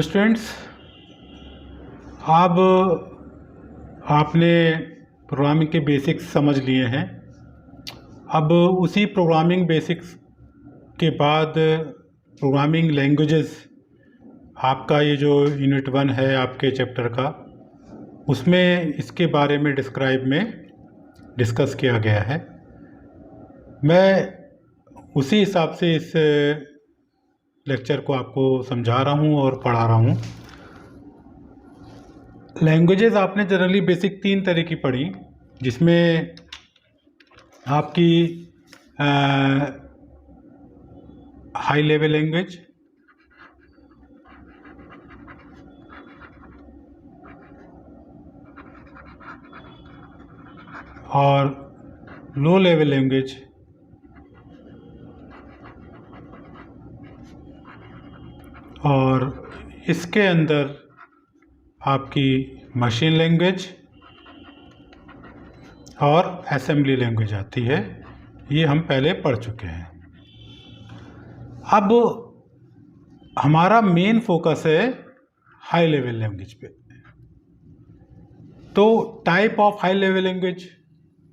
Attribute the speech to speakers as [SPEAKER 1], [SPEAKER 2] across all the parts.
[SPEAKER 1] Students, अब आपने programming के बेसिक्स समझ लिए हैं। अब उसी प्रोग्रामिंग बेसिक्स के बाद प्रोग्रामिंग लैंग्वेजेस, आपका ये जो यूनिट 1 है आपके चैप्टर का, उसमें इसके बारे में डिस्कस किया गया है। मैं उसी हिसाब से इस लेक्चर को आपको समझा रहा हूँ और पढ़ा रहा हूँ। लैंग्वेजेस आपने जनरली बेसिक 3 तरह की पढ़ी, जिसमें आपकी हाई लेवल लैंग्वेज, और लो लेवल लैंग्वेज, और इसके अंदर आपकी मशीन लैंग्वेज और असेंबली लैंग्वेज आती है। ये हम पहले पढ़ चुके हैं। अब हमारा मेन फोकस है हाई लेवल लैंग्वेज पे। तो type of high level language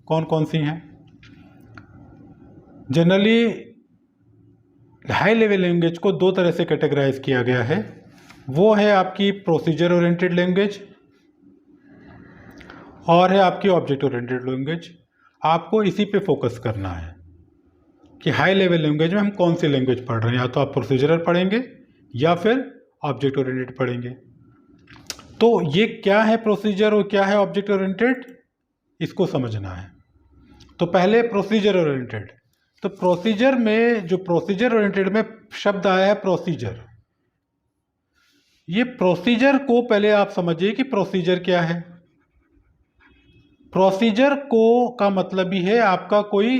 [SPEAKER 1] कौन कौन सी हैं? जनरली हाई लेवल लैंग्वेज को 2 तरह से कैटेगराइज किया गया है। वो है आपकी प्रोसीजर ओरिएंटेड लैंग्वेज और है आपकी ऑब्जेक्ट ओरिएंटेड लैंग्वेज। आपको इसी पे फोकस करना है कि हाई लेवल लैंग्वेज में हम कौन सी लैंग्वेज पढ़ रहे हैं। या तो आप प्रोसीजरल पढ़ेंगे या फिर ऑब्जेक्ट ओरिएंटेड पढ़ेंगे। तो ये क्या है प्रोसीजर और क्या है ऑब्जेक्ट ओरिएंटेड, इसको समझना है। तो पहले प्रोसीजर ओरिएंटेड। तो प्रोसीजर में, जो प्रोसीजर ओरिएंटेड में शब्द आया है प्रोसीजर, ये प्रोसीजर को पहले आप समझिए कि प्रोसीजर क्या है। प्रोसीजर को का मतलब ही है आपका कोई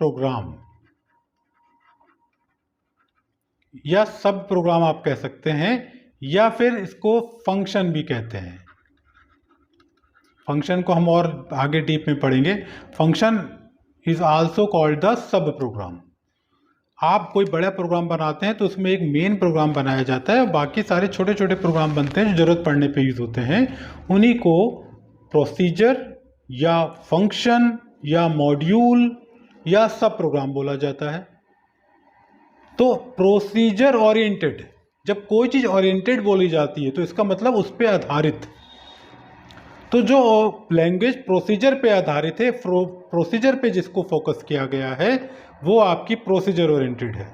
[SPEAKER 1] प्रोग्राम या सब प्रोग्राम आप कह सकते हैं, या फिर इसको फंक्शन भी कहते हैं। फंक्शन को हम और आगे डीप में पढ़ेंगे। Function is also called the sub program. आप कोई बड़ा प्रोग्राम बनाते हैं तो उसमें एक मेन प्रोग्राम बनाया जाता है और बाकी सारे छोटे छोटे प्रोग्राम बनते हैं जो जरूरत पड़ने पे यूज होते हैं। उन्हीं को प्रोसीजर या फंक्शन या मॉड्यूल या सब प्रोग्राम बोला जाता है। तो प्रोसीजर ओरिएंटेड, जब कोई चीज ओरिएंटेड बोली जाती है तो इसका मतलब उस पर आधारित। तो जो लैंग्वेज प्रोसीजर पे आधारित है, प्रोसीजर पे जिसको फोकस किया गया है, वो आपकी प्रोसीजर ओरिएंटेड है।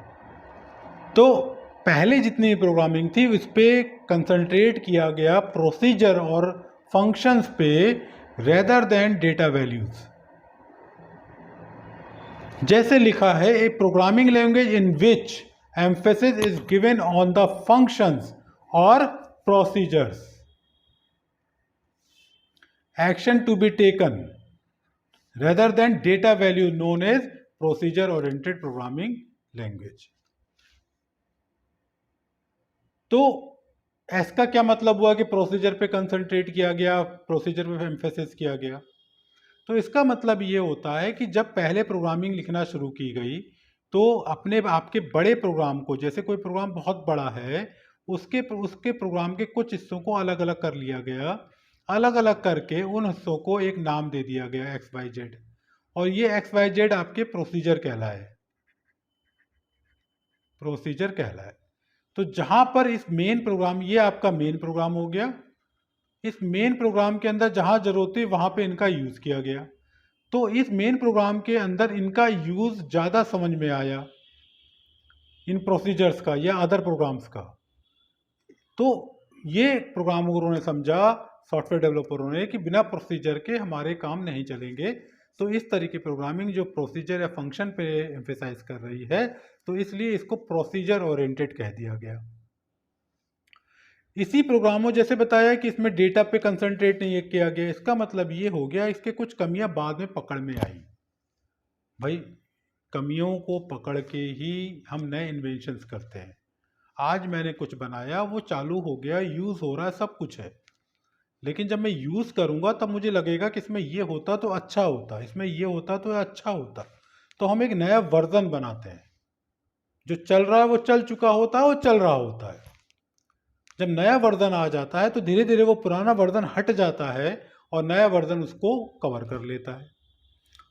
[SPEAKER 1] तो पहले जितनी प्रोग्रामिंग थी उस पर कंसंट्रेट किया गया प्रोसीजर और फंक्शंस पे रेदर देन डेटा वैल्यूज। जैसे लिखा है, a programming language in which emphasis is given on the functions और procedures, action to be taken rather than data value, known as procedure oriented programming language. तो इसका क्या मतलब हुआ कि प्रोसीजर पे कंसंट्रेट किया गया, प्रोसीजर पे एम्फेसिस किया गया? तो इसका मतलब ये होता है कि जब पहले प्रोग्रामिंग लिखना शुरू की गई तो आपके बड़े प्रोग्राम को, जैसे कोई प्रोग्राम बहुत बड़ा है, उसके प्रोग्राम के कुछ हिस्सों को अलग अलग कर लिया गया। अलग अलग करके उन हिस्सों को एक नाम दे दिया गया XYZ, और ये XYZ आपके प्रोसीजर कहलाए। प्रोसीजर कहलाए। तो जहां पर इस मेन प्रोग्राम, ये आपका मेन प्रोग्राम हो गया। इस मेन प्रोग्राम के अंदर जहां जरूरत है वहां पे इनका यूज किया गया। तो इस मेन प्रोग्राम के अंदर इनका यूज ज्यादा समझ में आया, इन प्रोसीजर्स का या अदर प्रोग्राम्स का। तो ये प्रोग्रामरों ने समझा, सॉफ्टवेयर डेवलपरों ने, कि बिना प्रोसीजर के हमारे काम नहीं चलेंगे। तो इस तरह की प्रोग्रामिंग जो प्रोसीजर या फंक्शन पे एम्फेसाइज कर रही है, तो इसलिए इसको प्रोसीजर ओरिएंटेड कह दिया गया। इसी प्रोग्रामों, जैसे बताया कि इसमें डेटा पे कंसंट्रेट नहीं किया गया, इसका मतलब ये हो गया इसके कुछ कमियां बाद में पकड़ में आई। भाई, कमियों को पकड़ के ही हम नए इन्वेंशंस करते हैं। आज मैंने कुछ बनाया, वो चालू हो गया, यूज हो रहा है, सब कुछ है, लेकिन जब मैं यूज करूंगा तब मुझे लगेगा कि इसमें ये होता तो अच्छा होता, इसमें ये होता तो अच्छा होता। तो हम एक नया वर्जन बनाते हैं। जो चल रहा है वो चल चुका होता है, वो चल रहा होता है। जब नया वर्जन आ जाता है तो धीरे धीरे वो पुराना वर्जन हट जाता है और नया वर्जन उसको कवर कर लेता है।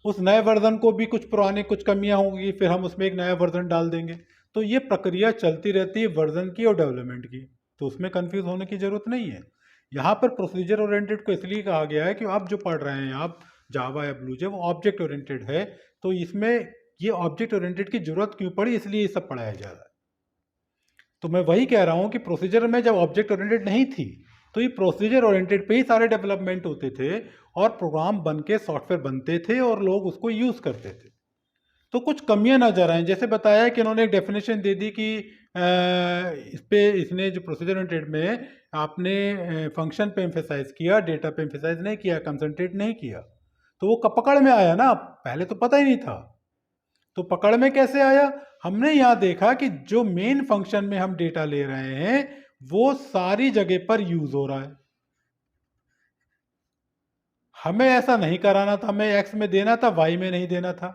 [SPEAKER 1] उस नए वर्जन को भी कुछ पुराने कुछ कमियां होंगी, फिर हम उसमें एक नया वर्जन डाल देंगे। तो ये प्रक्रिया चलती रहती है वर्जन की और डेवलपमेंट की, तो उसमें कंफ्यूज होने की जरूरत नहीं है। यहाँ पर प्रोसीजर ओरिएंटेड को इसलिए कहा गया है कि आप जो पढ़ रहे हैं आप जावा या ब्लूजे, वो ऑब्जेक्ट ओरिएंटेड है, तो इसमें ये ऑब्जेक्ट ओरिएंटेड की जरूरत क्यों पड़ी, इसलिए ये सब पढ़ाया जा रहा है। तो मैं वही कह रहा हूँ कि प्रोसीजर में जब ऑब्जेक्ट ओरिएंटेड नहीं थी तो ये प्रोसीजर ओरिएंटेड पे ही सारे डेवलपमेंट होते थे और प्रोग्राम बन के सॉफ्टवेयर बनते थे और लोग उसको यूज करते थे। तो कुछ कमियां नजर आए, जैसे बताया कि इन्होंने एक डेफिनेशन दे दी कि इस पे इसने जो प्रोसीजर ओरिएंटेड में आपने फंक्शन पे एम्फेसाइज किया, डेटा पे एम्फेसाइज नहीं किया, कंसंट्रेट नहीं किया, तो वो पकड़ में आया ना, पहले तो पता ही नहीं था। तो पकड़ में कैसे आया, हमने यहां देखा कि जो मेन फंक्शन में हम डेटा ले रहे हैं वो सारी जगह पर यूज हो रहा है। हमें ऐसा नहीं कराना था, हमें एक्स में देना था, वाई में नहीं देना था,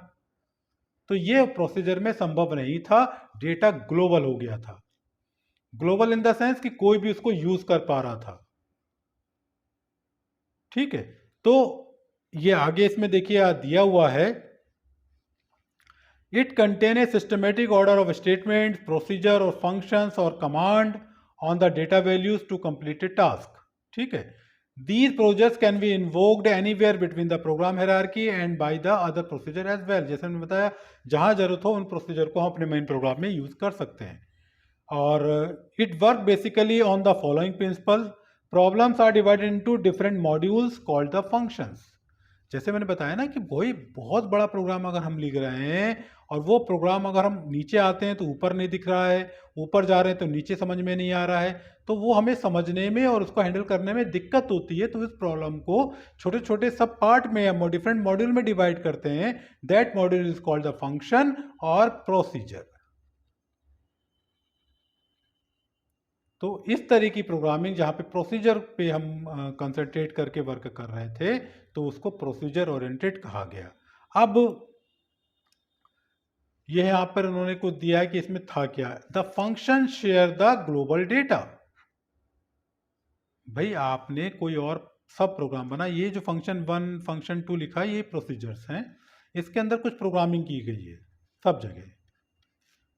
[SPEAKER 1] तो ये प्रोसीजर में संभव नहीं था। डेटा ग्लोबल हो गया था, ग्लोबल इन द सेंस कि कोई भी उसको यूज कर पा रहा था। ठीक है, तो ये आगे इसमें देखिए दिया हुआ है, it contain a systematic order of statement, procedure और फंक्शंस और command on the data values to complete a task. ठीक है, these procedures can be invoked anywhere between the program hierarchy and by the other procedure as well। जैसे मैंने बताया, जहां जरूरत हो उन प्रोसीजर को हम अपने मेन प्रोग्राम में यूज कर सकते हैं। और it work basically on the following principle, problems are divided into different modules called the functions. जैसे मैंने बताया ना कि वही बहुत बड़ा प्रोग्राम अगर हम लिख रहे हैं और वो प्रोग्राम अगर हम नीचे आते हैं तो ऊपर नहीं दिख रहा है, ऊपर जा रहे हैं तो नीचे समझ में नहीं आ रहा है, तो वो हमें समझने में और उसको हैंडल करने में दिक्कत होती है। तो इस प्रॉब्लम को छोटे छोटे सब पार्ट में या डिफरेंट मॉड्यूल में डिवाइड करते हैं, that module is called the function और प्रोसीजर। तो इस तरह की प्रोग्रामिंग जहाँ पे प्रोसीजर पे हम कंसंट्रेट करके वर्क कर रहे थे तो उसको प्रोसीजर ओरिएंटेड कहा गया। अब यह यहाँ पर उन्होंने कुछ दिया है कि इसमें था क्या, the function share the global data. भाई आपने कोई और सब प्रोग्राम बना, ये जो फंक्शन 1 फंक्शन 2 लिखा है ये प्रोसीजर्स हैं, इसके अंदर कुछ प्रोग्रामिंग की गई है सब जगह।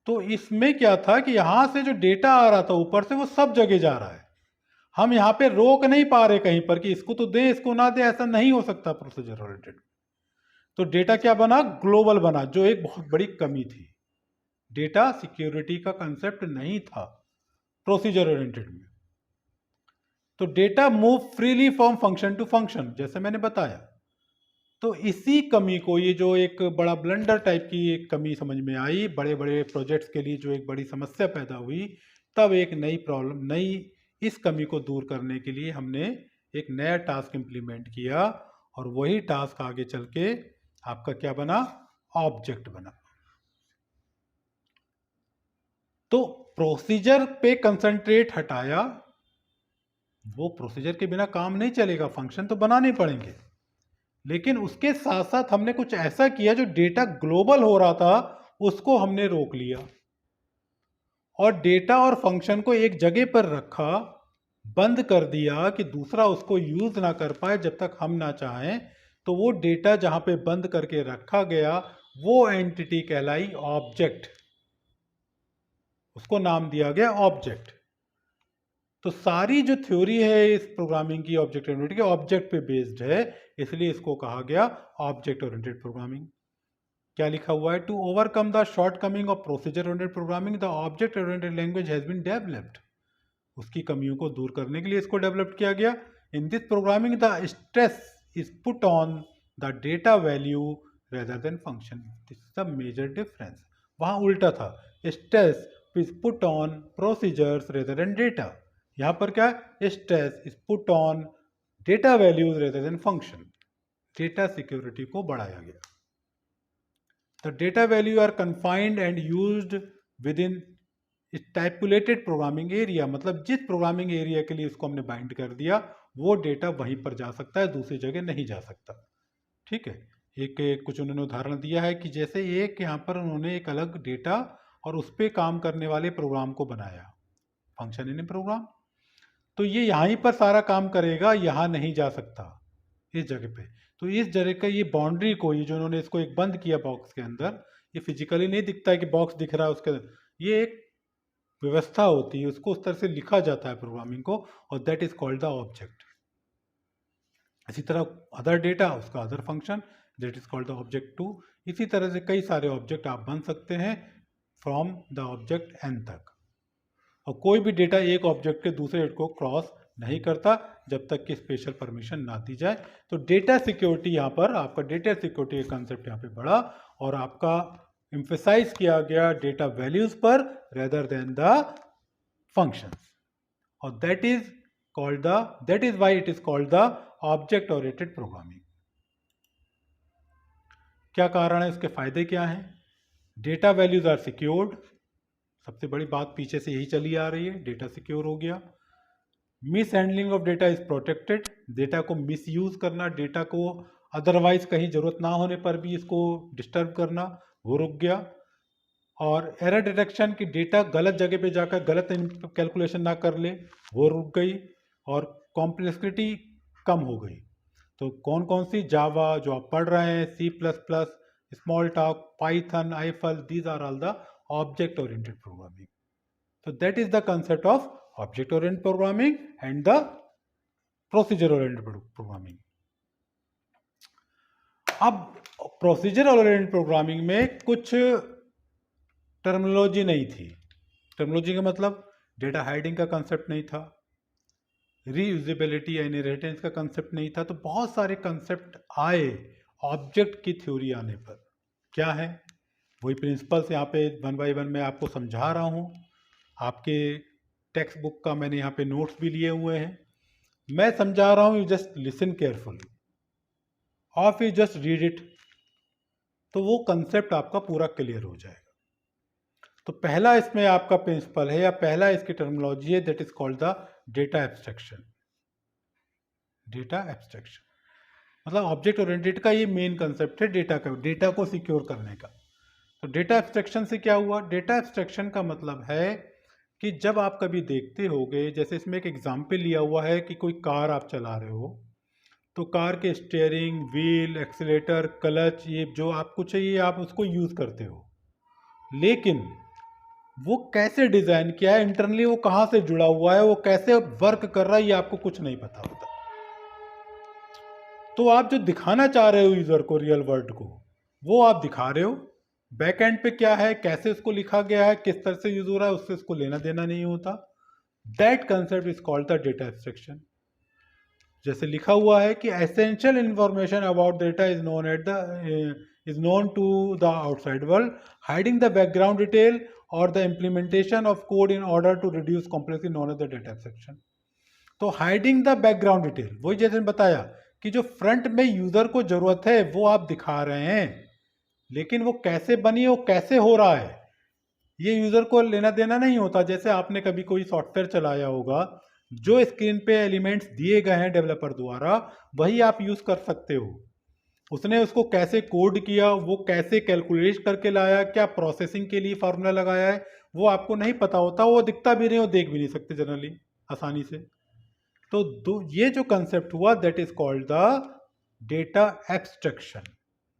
[SPEAKER 1] तो इसमें क्या था कि यहां से जो डेटा आ रहा था ऊपर से वो सब जगह जा रहा है, हम यहाँ पे रोक नहीं पा रहे कहीं पर कि इसको तो दे इसको ना दे, ऐसा नहीं हो सकता प्रोसीजर ओरिएंटेड। तो डेटा क्या बना, ग्लोबल बना, जो एक बहुत बड़ी कमी थी। डेटा सिक्योरिटी का कंसेप्ट नहीं था प्रोसीजर ओरिएंटेड में। तो data move freely from function to function, जैसे मैंने बताया। तो इसी कमी को, ये जो एक बड़ा ब्लंडर टाइप की एक कमी समझ में आई, बड़े बड़े प्रोजेक्ट्स के लिए जो एक बड़ी समस्या पैदा हुई, तब एक नई प्रॉब्लम, नई इस कमी को दूर करने के लिए हमने एक नया टास्क इंप्लीमेंट किया और वही टास्क आगे चल के आपका क्या बना, ऑब्जेक्ट बना। तो प्रोसीजर पे कंसंट्रेट हटाया, वो प्रोसीजर के बिना काम नहीं चलेगा, फंक्शन तो बनाने पड़ेंगे, लेकिन उसके साथ साथ हमने कुछ ऐसा किया जो डेटा ग्लोबल हो रहा था उसको हमने रोक लिया और डेटा और फंक्शन को एक जगह पर रखा, बंद कर दिया कि दूसरा उसको यूज ना कर पाए जब तक हम ना चाहें। तो वो डेटा जहां पे बंद करके रखा गया वो एंटिटी कहलाई ऑब्जेक्ट, उसको नाम दिया गया ऑब्जेक्ट। तो सारी जो थ्योरी है इस प्रोग्रामिंग की ऑब्जेक्ट ओरिएंटेड की, ऑब्जेक्ट पे बेस्ड है, इसलिए इसको कहा गया ऑब्जेक्ट ओरिएंटेड प्रोग्रामिंग। क्या लिखा हुआ है, to overcome the shortcoming of procedure oriented programming the object oriented language has been developed. उसकी कमियों को दूर करने के लिए इसको डेवलप किया गया। In this programming the stress is put on the data value rather than function. This is the major difference. वहां उल्टा था, stress is put on procedures rather than data. यहां पर क्या, stress is put on data values rather than function. Data security को बढ़ाया गया। The data value are confined and used within stipulated programming area, मतलब जिस programming area के लिए इसको हमने बाइंड कर दिया वो डेटा वहीं पर जा सकता है, दूसरी जगह नहीं जा सकता। ठीक है, एक कुछ उन्होंने उदाहरण दिया है कि जैसे एक यहाँ पर उन्होंने एक अलग डेटा और उस पर काम करने वाले प्रोग्राम को बनाया, फंक्शन इन प्रोग्राम, तो ये यहाँ पर सारा काम करेगा, यहाँ नहीं जा सकता इस जगह पे। तो इस जगह का ये बाउंड्री को, ये जो उन्होंने इसको एक बंद किया बॉक्स के अंदर, ये फिजिकली नहीं दिखता है कि बॉक्स दिख रहा है उसके अंदर, ये एक व्यवस्था होती है, उसको उस तरह से लिखा जाता है प्रोग्रामिंग को, और that is called the object. इसी तरह अदर डेटा, उसका other function, that is called the object too. इसी तरह से कई सारे ऑब्जेक्ट आप बन सकते हैं फ्रॉम द ऑब्जेक्ट एन तक, और कोई भी डेटा एक ऑब्जेक्ट के दूसरे को क्रॉस नहीं करता जब तक कि स्पेशल परमिशन ना दी जाए। तो डेटा सिक्योरिटी, यहाँ पर आपका डेटा सिक्योरिटी का कंसेप्ट यहाँ पे बढ़ा, और आपका एम्फेसाइज किया गया डेटा वैल्यूज पर रेदर देन द फंक्शंस, और that is why it is called the object oriented programming. क्या कारण है, इसके फायदे क्या हैं? डेटा वैल्यूज आर सिक्योर्ड, सबसे बड़ी बात पीछे से यही चली आ रही है, डेटा सिक्योर हो गया। Miss handling of data is protected, data को मिस यूज करना, डेटा को अदरवाइज कहीं जरूरत ना होने पर भी इसको डिस्टर्ब करना, वो रुक गया। और एरर डिटेक्शन की, डेटा गलत जगह पे जाकर गलत कैलकुलेशन ना कर ले, वो रुक गई। और कॉम्प्लेक्सिटी कम हो गई। तो कौन कौन सी? जावा जो आप पढ़ रहे हैं, C++, small talk, Python, Eiffel, these are all the object oriented programming. So that is the concept of object-oriented programming and the procedure-oriented programming. अब प्रोसीजर-oriented प्रोग्रामिंग में कुछ टर्मिनोलॉजी नहीं थी। टर्मिनोलॉजी का मतलब डेटा हाइडिंग का कंसेप्ट नहीं था, रीयूजेबिलिटी या इनहेरिटेंस का कंसेप्ट नहीं था। तो बहुत सारे कंसेप्ट आए ऑब्जेक्ट की थ्योरी आने पर। क्या है? वही प्रिंसिपल्स यहाँ पे 1 by 1 मैं आपको समझा रहा हूँ। आपके टेक्स्ट बुक का मैंने यहाँ पे नोट्स भी लिए हुए हैं, मैं समझा रहा हूँ, यू जस्ट लिसन केयरफुली, और यू जस्ट रीड इट, तो वो कंसेप्ट आपका पूरा क्लियर हो जाएगा। तो पहला इसमें आपका प्रिंसिपल है, या पहला इसकी टर्मिनोलॉजी है, that is called the data abstraction. Data abstraction मतलब ऑब्जेक्ट ओरिएंटेड का ये मेन कंसेप्ट है, डेटा को सिक्योर करने का। तो डेटा एब्स्ट्रैक्शन से क्या हुआ? डेटा एब्स्ट्रैक्शन का मतलब है कि जब आप कभी देखते होगे, जैसे इसमें एक एग्जाम्पल लिया हुआ है कि कोई कार आप चला रहे हो, तो कार के स्टीयरिंग व्हील, एक्सीलेटर, क्लच, ये जो आपको चाहिए आप उसको यूज़ करते हो, लेकिन वो कैसे डिज़ाइन किया है, इंटरनली वो कहाँ से जुड़ा हुआ है, वो कैसे वर्क कर रहा है, ये आपको कुछ नहीं पता होता। तो आप जो दिखाना चाह रहे हो यूज़र को, रियल वर्ल्ड को, वो आप दिखा रहे हो। बैक एंड पे क्या है, कैसे उसको लिखा गया है, किस तरह से यूज हो रहा है, उससे उसको लेना देना नहीं होता। That concept is called the data abstraction. जैसे लिखा हुआ है कि essential information about data is known to the outside world, hiding the background detail और the implementation of code in order to reduce complexity known as the data abstraction. तो hiding the background detail, वही जैसे बताया कि जो front में user को जरूरत है वो आप दिखा रहे हैं, लेकिन वो कैसे बनी, वो कैसे हो रहा है, ये यूजर को लेना देना नहीं होता। जैसे आपने कभी कोई सॉफ्टवेयर चलाया होगा, जो स्क्रीन पे एलिमेंट्स दिए गए हैं डेवलपर द्वारा, वही आप यूज कर सकते हो। उसने उसको कैसे कोड किया, वो कैसे कैलकुलेट करके लाया, क्या प्रोसेसिंग के लिए फार्मूला लगाया है, वो आपको नहीं पता होता, वो दिखता भी नहीं, वो देख भी नहीं सकते जनरली आसानी से। तो ये जो कंसेप्ट हुआ, that is called the data abstraction,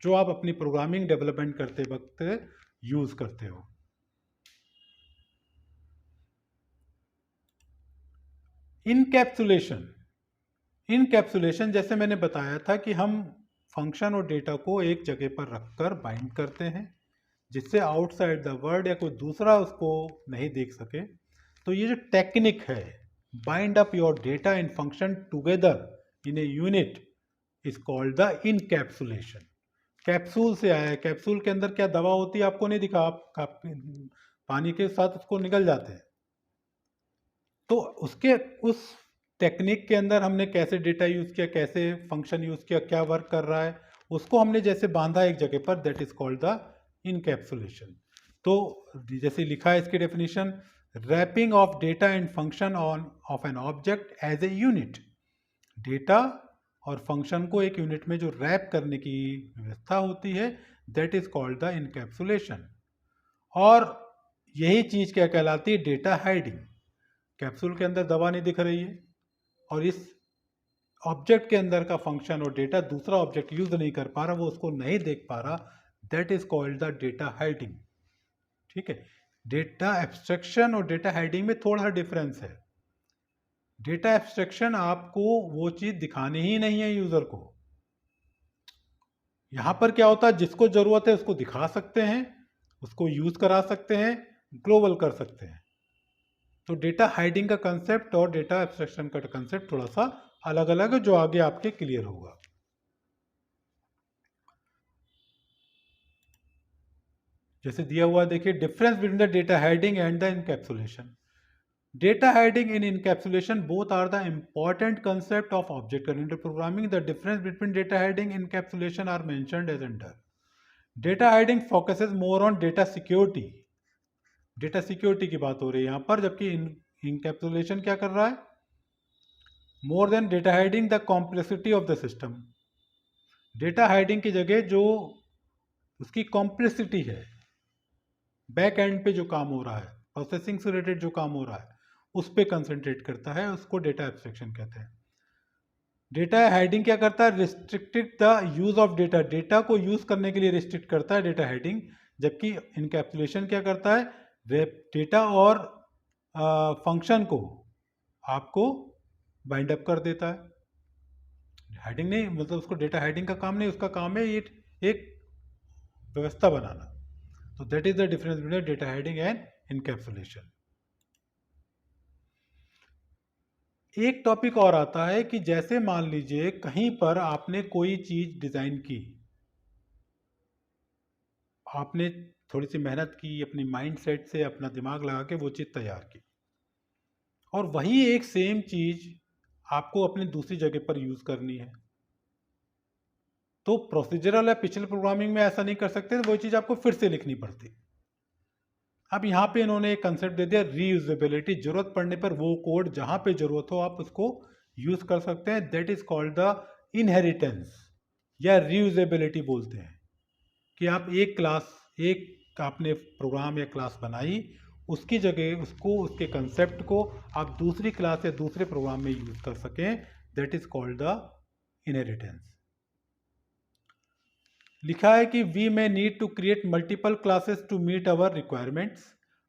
[SPEAKER 1] जो आप अपनी प्रोग्रामिंग डेवलपमेंट करते वक्त यूज करते हो। इनकैप्सुलेशन जैसे मैंने बताया था कि हम फंक्शन और डेटा को एक जगह पर रखकर बाइंड करते हैं, जिससे आउटसाइड द वर्ल्ड या कोई दूसरा उसको नहीं देख सके। तो ये जो टेक्निक है, bind up your data in function together in a unit, is called the encapsulation. Capsule से आया है, कैप्सूल के अंदर क्या दवा होती है आपको नहीं दिखा, आप पानी के साथ उसको निकल जाते हैं। तो उसके उस टेक्निक के अंदर हमने कैसे डेटा यूज किया, कैसे फंक्शन यूज किया, क्या वर्क कर रहा है, उसको हमने जैसे बांधा एक जगह पर, that is called the encapsulation. तो जैसे लिखा है इसकी definition, wrapping of data and function of an object as a unit. Data और फंक्शन को एक यूनिट में जो रैप करने की व्यवस्था होती है, that is called the encapsulation. और यही चीज क्या कहलाती है? Data hiding. कैप्सूल के अंदर दवा नहीं दिख रही है, और इस ऑब्जेक्ट के अंदर का फंक्शन और डेटा दूसरा ऑब्जेक्ट यूज नहीं कर पा रहा, वो उसको नहीं देख पा रहा, that is called the data hiding. ठीक है, डेटा एब्स्ट्रैक्शन और डेटा हाइडिंग में थोड़ा डिफरेंस है। डेटा एब्स्ट्रैक्शन आपको वो चीज दिखानी ही नहीं है यूजर को। यहां पर क्या होता है, जिसको जरूरत है उसको दिखा सकते हैं, उसको यूज करा सकते हैं, ग्लोबल कर सकते हैं। तो डेटा हाइडिंग का कंसेप्ट और डेटा एब्स्ट्रैक्शन का कंसेप्ट थोड़ा सा अलग अलग है, जो आगे आपके क्लियर होगा। जैसे दिया हुआ देखिए, difference between the data hiding and the encapsulation. Data hiding in encapsulation both are the important concept of object-oriented programming. The difference between data hiding and encapsulation are mentioned as under. Data hiding focuses more on data security. Data security की बात हो रही है यहाँ पर, जबकि encapsulation क्या कर रहा है, more than data hiding the complexity of the system. Data hiding की जगह जो उसकी कॉम्प्लेक्सिटी है, बैक एंड पे जो काम हो रहा है, प्रोसेसिंग से रिलेटेड जो काम हो रहा है, उस पर कंसंट्रेट करता है, उसको डेटा एब्स्ट्रैक्शन कहते हैं। डेटा हाइडिंग क्या करता है, restricted the use of data, data को यूज करने के लिए रिस्ट्रिक्ट करता है डेटा हाइडिंग। जबकि इनकैप्सुलेशन क्या करता है, डेटा और फंक्शन को आपको बाइंड अप कर देता है। हाइडिंग नहीं, मतलब उसको डेटा हाइडिंग का काम नहीं, उसका काम है ये एक व्यवस्था बनाना। तो that is the difference between data hiding and encapsulation. एक टॉपिक और आता है कि जैसे मान लीजिए कहीं पर आपने कोई चीज डिजाइन की, आपने थोड़ी सी मेहनत की, अपनी माइंड सेट से अपना दिमाग लगा के वो चीज तैयार की, और वही एक सेम चीज आपको अपनी दूसरी जगह पर यूज करनी है। तो प्रोसीजरल या पिछले प्रोग्रामिंग में ऐसा नहीं कर सकते, वो चीज आपको फिर से लिखनी पड़ती। अब यहाँ पे इन्होंने एक कंसेप्ट दे दिया, रीयूजेबिलिटी। जरूरत पड़ने पर वो कोड जहां पे जरूरत हो आप उसको यूज कर सकते हैं, that is called the inheritance या रीयूजेबिलिटी बोलते हैं। कि आप एक क्लास, एक आपने प्रोग्राम या क्लास बनाई, उसकी जगह उसको, उसके कंसेप्ट को आप दूसरी क्लास या दूसरे प्रोग्राम में यूज कर सकें, that is called the inheritance. लिखा है कि we may need to create multiple classes to meet our requirements.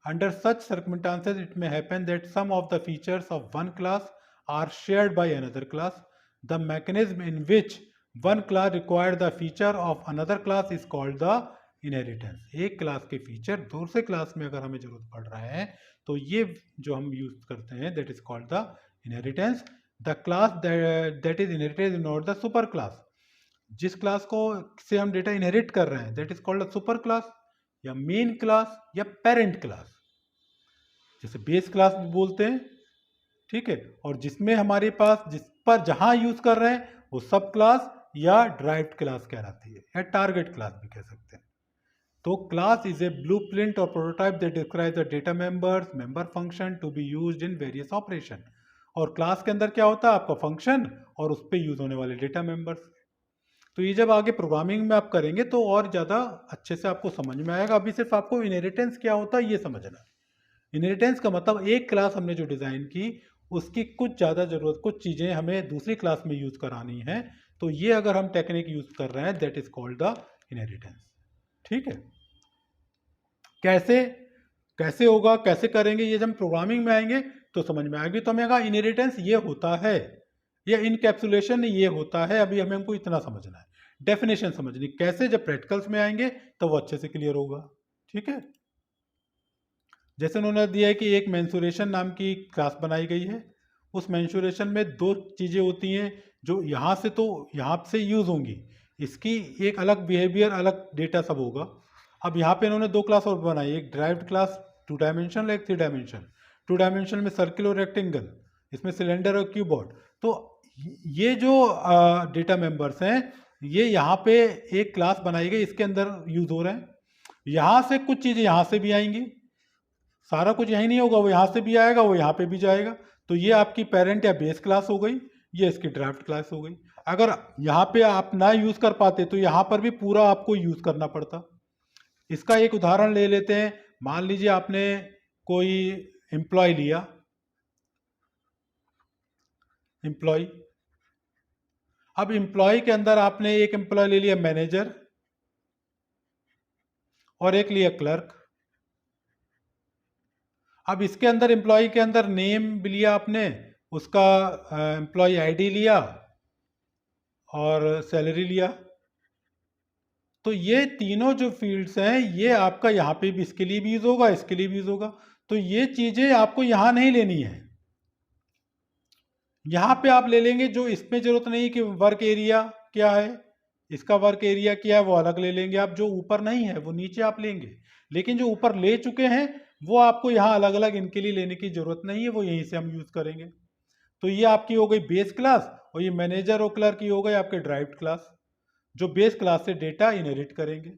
[SPEAKER 1] Under such circumstances it may happen that some of the features of one class are shared by another class. The mechanism in which one class required the feature of another class is called the inheritance. एक class के feature दूसरे class में अगर हमें जरूरत पड़ रहा है तो ये जो हम यूज करते हैं, that is called the inheritance. The class that is inherited is not the super class. जिस क्लास को से हम डेटा इनहेरिट कर रहे हैं, that is called super class या मेन क्लास या पेरेंट क्लास, जैसे बेस क्लास भी बोलते हैं। ठीक है, और जिसमें हमारे पास जिस पर जहां यूज कर रहे हैं वो सब क्लास या ड्राइव्ड क्लास कहलाती है, या टारगेट क्लास भी कह सकते हैं। तो क्लास इज ए ब्लूप्रिंट और prototype that describes the data members, member function to be used in various operation. और क्लास के अंदर क्या होता है, आपका फंक्शन और उस पर यूज होने वाले डेटा मेंबर्स। तो ये जब आगे प्रोग्रामिंग में आप करेंगे तो और ज़्यादा अच्छे से आपको समझ में आएगा। अभी सिर्फ आपको इनहेरिटेंस क्या होता है ये समझना है। इनहेरिटेंस का मतलब एक क्लास हमने जो डिज़ाइन की उसकी कुछ ज़्यादा ज़रूरत, कुछ चीज़ें हमें दूसरी क्लास में यूज़ करानी है, तो ये अगर हम टेक्निक यूज़ कर रहे हैं that is called the inheritance. ठीक है, कैसे कैसे होगा, कैसे करेंगे, ये जब हम प्रोग्रामिंग में आएंगे तो समझ में आएगी। तो हमें कहा इनहेरिटेंस ये होता है या इनकैप्सुलेशन ये होता है, अभी हमें हमको इतना समझना है, डेफिनेशन समझनी। कैसे, जब प्रैक्टिकल्स में आएंगे तो वो अच्छे से क्लियर होगा। ठीक है, जैसे उन्होंने दिया है कि एक मेंसुरेशन नाम की क्लास बनाई गई है, उस मेंसुरेशन में दो चीज़ें होती हैं जो यहाँ से तो यहाँ से यूज़ होंगी, इसकी एक अलग बिहेवियर, अलग डेटा सब होगा। अब यहाँ पे इन्होंने दो क्लास और बनाई, एक ड्राइव्ड क्लास 2 डायमेंशनल, एक 3 डायमेंशनल। 2 डायमेंशनल में सर्किल और रेक्टेंगल, इसमें सिलेंडर और क्यूबॉइड। तो ये जो डेटा मेंबर्स हैं ये यहाँ पे एक क्लास बनाई गई, इसके अंदर यूज हो रहे हैं। यहाँ से कुछ चीज़ें यहाँ से भी आएंगी, सारा कुछ यही नहीं होगा, वो यहाँ से भी आएगा, वो यहाँ पे भी जाएगा। तो ये आपकी पेरेंट या बेस क्लास हो गई, ये इसकी ड्राफ्ट क्लास हो गई। अगर यहाँ पे आप ना यूज कर पाते तो यहाँ पर भी पूरा आपको यूज करना पड़ता। इसका एक उदाहरण ले लेते हैं। मान लीजिए आपने कोई एम्प्लॉय लिया, एम्प्लॉय। अब एम्प्लॉय के अंदर आपने एक एम्प्लॉय ले लिया मैनेजर और एक लिया क्लर्क। अब इसके अंदर एम्प्लॉय के अंदर नेम भी लिया आपने, उसका एम्प्लॉय आईडी लिया और सैलरी लिया। तो ये तीनों जो फील्ड्स हैं ये आपका यहाँ पे भी इसके लिए भी यूज होगा, इसके लिए भी यूज होगा। तो ये चीजें आपको यहाँ नहीं लेनी है। यहाँ पे आप ले लेंगे जो इसमें जरूरत नहीं कि वर्क एरिया क्या है, इसका वर्क एरिया क्या है वो अलग ले लेंगे आप, जो ऊपर नहीं है वो नीचे आप लेंगे। लेकिन जो ऊपर ले चुके हैं वो आपको यहाँ अलग अलग इनके लिए लेने की जरूरत नहीं है, वो यहीं से हम यूज करेंगे। तो ये आपकी हो गई बेस क्लास, और ये मैनेजर और क्लर्क की हो गई आपके ड्राइव्ड क्लास, जो बेस क्लास से डेटा इनहेरिट करेंगे।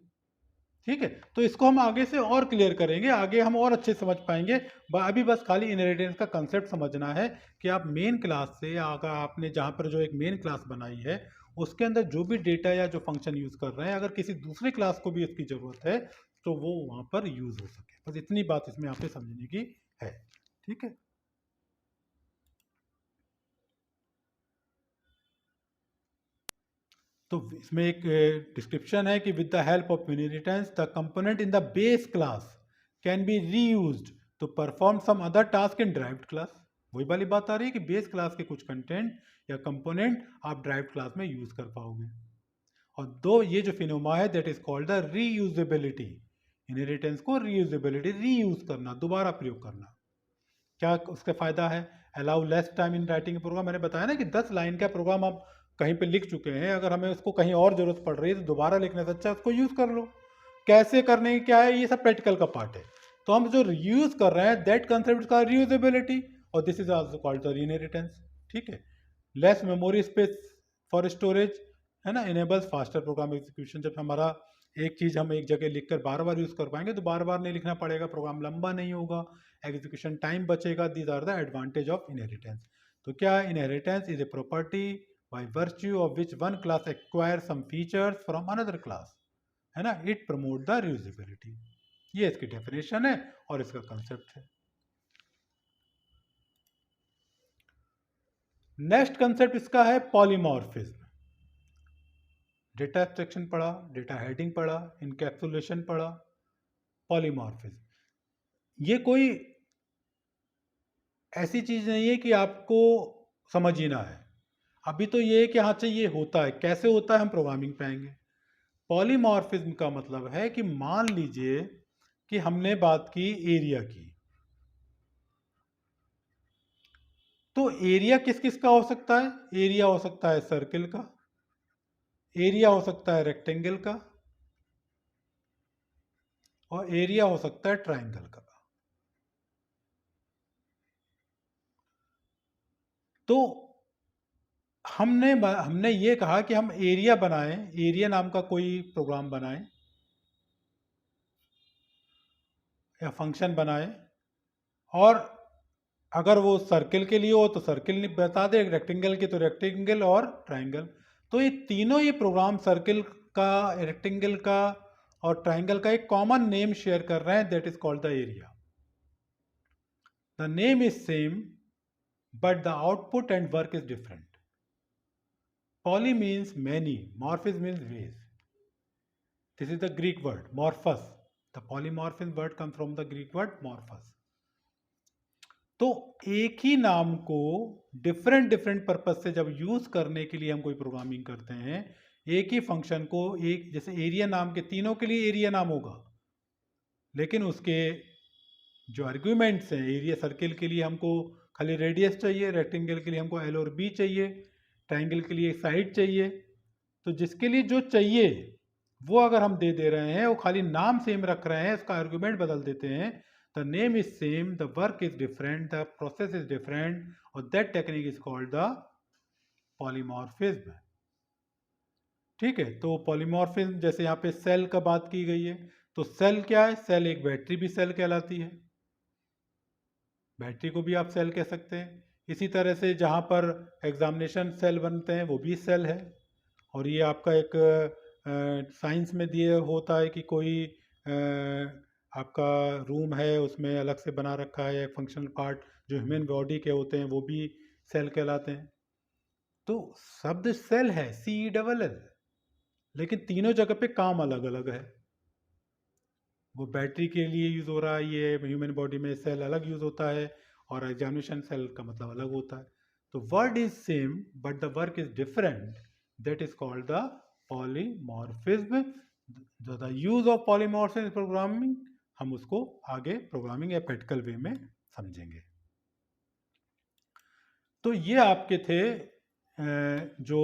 [SPEAKER 1] ठीक है, तो इसको हम आगे से और क्लियर करेंगे, आगे हम और अच्छे समझ पाएंगे। अभी बस खाली इनहेरिटेंस का कंसेप्ट समझना है कि आप मेन क्लास से अगर आपने जहाँ पर जो एक मेन क्लास बनाई है उसके अंदर जो भी डेटा या जो फंक्शन यूज कर रहे हैं, अगर किसी दूसरे क्लास को भी इसकी जरूरत है तो वो वहां पर यूज हो सके। बस इतनी बात इसमें यहाँ पे समझने की है। ठीक है, तो इसमें एक डिस्क्रिप्शन है कि with the help of inheritance the component in the base class can be reused to perform some other task in derived class. वही वाली बात आ रही है कि बेस क्लास के कुछ कंटेंट या कंपोनेंट आप ड्राइव्ड क्लास में यूज कर पाओगे। और दो ये जो फिनोमा है that is called the reusability. Inheritance को रीयूजेबिलिटी, रीयूज करना, दोबारा प्रयोग करना। क्या उसका फायदा है? Allow less time in writing program. मैंने बताया ना कि 10 लाइन का प्रोग्राम आप कहीं पे लिख चुके हैं, अगर हमें उसको कहीं और जरूरत पड़ रही है तो दोबारा लिखने से अच्छा उसको यूज कर लो। कैसे करने की क्या है, ये सब प्रैक्टिकल का पार्ट है। तो हम जो यूज कर रहे हैं दैट कंसेप्ट का रीयूजेबिलिटी, और this is also called the inheritance. ठीक है, less memory space for storage, है ना, इनेबल्स फास्टर प्रोग्राम एग्जीक्यूशन। जब हमारा एक चीज हम एक जगह लिखकर बार बार यूज कर पाएंगे तो बार बार नहीं लिखना पड़ेगा, प्रोग्राम लंबा नहीं होगा, एग्जीक्यूशन टाइम बचेगा। These are the advantage of inheritance. तो क्या है, inheritance is a property by virtue of which one class acquire some features from another class, है ना, इट प्रमोट द रीयूजेबिलिटी। ये इसकी डेफिनेशन है और इसका कंसेप्ट है। नेक्स्ट कंसेप्ट इसका है पॉलीमॉर्फिज्म। डेटा एब्स्ट्रैक्शन पढ़ा, डेटा हेडिंग पढ़ा, इनकैप्सुलेशन पढ़ा, पॉलीमॉर्फिज्म। ये कोई ऐसी चीज नहीं है कि आपको समझ ही ना है। अभी तो ये है कि हाँ चाहिए होता है, कैसे होता है हम प्रोग्रामिंग पे आएंगे। पॉलीमॉर्फिज्म का मतलब है कि मान लीजिए कि हमने बात की एरिया की, तो एरिया किस किस का हो सकता है? एरिया हो सकता है सर्किल का, एरिया हो सकता है रेक्टेंगल का, और एरिया हो सकता है ट्राइंगल का। तो हमने ये कहा कि हम एरिया बनाएं, एरिया नाम का कोई प्रोग्राम बनाएं या फंक्शन बनाएं, और अगर वो सर्किल के लिए हो तो सर्किल बता दे, रेक्टेंगल के तो रेक्टेंगल और ट्राइंगल। तो ये तीनों ये प्रोग्राम सर्किल का, रेक्टेंगल का और ट्राइंगल का एक कॉमन नेम शेयर कर रहे हैं, that is called the area. The name is same but the output and work is different. Poly means many, morphs means ways. This is the Greek word, morphos. The polymorphism word comes from the Greek word morphos. तो एक ही नाम को different different purpose से जब use करने के लिए हम कोई प्रोग्रामिंग करते हैं, एक ही फंक्शन को, एक जैसे एरिया नाम के तीनों के लिए एरिया नाम होगा, लेकिन उसके जो आर्ग्यूमेंट्स हैं, एरिया सर्किल के लिए हमको खाली रेडियस चाहिए, रेक्टेंगल के लिए हमको एल और बी चाहिए, ट्राइंगल के लिए साइड चाहिए। तो जिसके लिए जो चाहिए वो अगर हम दे रहे हैं, वो खाली नाम सेम रख रहे हैं, उसका आर्गुमेंट बदल देते हैं, the name is same, the work is different, the process is different, और that technique is called the polymorphism. ठीक है, तो पॉलीमॉर्फिज्म जैसे यहाँ पे सेल का बात की गई है, तो सेल क्या है? सेल एक बैटरी भी सेल कहलाती है, बैटरी को भी आप सेल कह सकते हैं। इसी तरह से जहाँ पर एग्जामिनेशन सेल बनते हैं वो भी सेल है। और ये आपका एक साइंस में दिए होता है कि कोई आपका रूम है, उसमें अलग से बना रखा है फंक्शनल पार्ट जो ह्यूमन बॉडी के होते हैं, वो भी सेल कहलाते हैं। तो शब्द सेल है, CELL, लेकिन तीनों जगह पे काम अलग अलग है। वो बैटरी के लिए यूज़ हो रहा है, ये ह्यूमन बॉडी में सेल अलग यूज़ होता है, और एग्जामिनेशन सेल का मतलब अलग होता है। तो word is same but the work is different, that is called the polymorphism. The use of polymorphism programming, हम उसको आगे प्रोग्रामिंग या प्रैक्टिकल वे में समझेंगे। तो ये आपके थे जो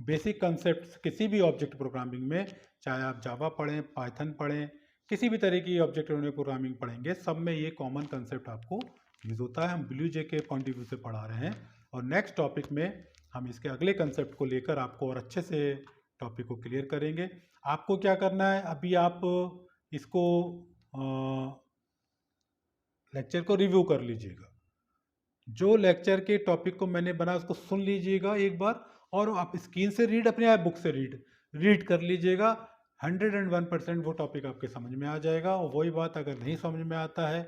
[SPEAKER 1] बेसिक कंसेप्ट किसी भी ऑब्जेक्ट प्रोग्रामिंग में, चाहे आप जावा पढ़ें, पाइथन पढ़ें, किसी भी तरह की ऑब्जेक्ट प्रोग्रामिंग पढ़ेंगे, सब में ये कॉमन कंसेप्ट आपको यूज होता है। हम BlueJ के पॉइंट ऑफ व्यू से पढ़ा रहे हैं, और नेक्स्ट टॉपिक में हम इसके अगले कंसेप्ट को लेकर आपको और अच्छे से टॉपिक को क्लियर करेंगे। आपको क्या करना है, अभी आप इसको लेक्चर को रिव्यू कर लीजिएगा। जो लेक्चर के टॉपिक को मैंने बनाया उसको सुन लीजिएगा एक बार, और आप स्क्रीन से रीड, अपने आप बुक से रीड कर लीजिएगा। 101% वो टॉपिक आपके समझ में आ जाएगा। और वही बात, अगर नहीं समझ में आता है,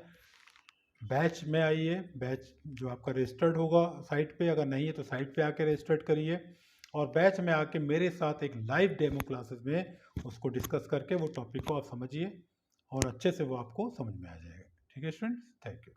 [SPEAKER 1] बैच में आइए, बैच जो आपका रजिस्टर्ड होगा साइट पे, अगर नहीं है तो साइट पे आके रजिस्टर्ड करिए, और बैच में आके मेरे साथ एक लाइव डेमो क्लासेस में उसको डिस्कस करके वो टॉपिक को आप समझिए, और अच्छे से वो आपको समझ में आ जाएगा। ठीक है स्टूडेंट्स, थैंक यू।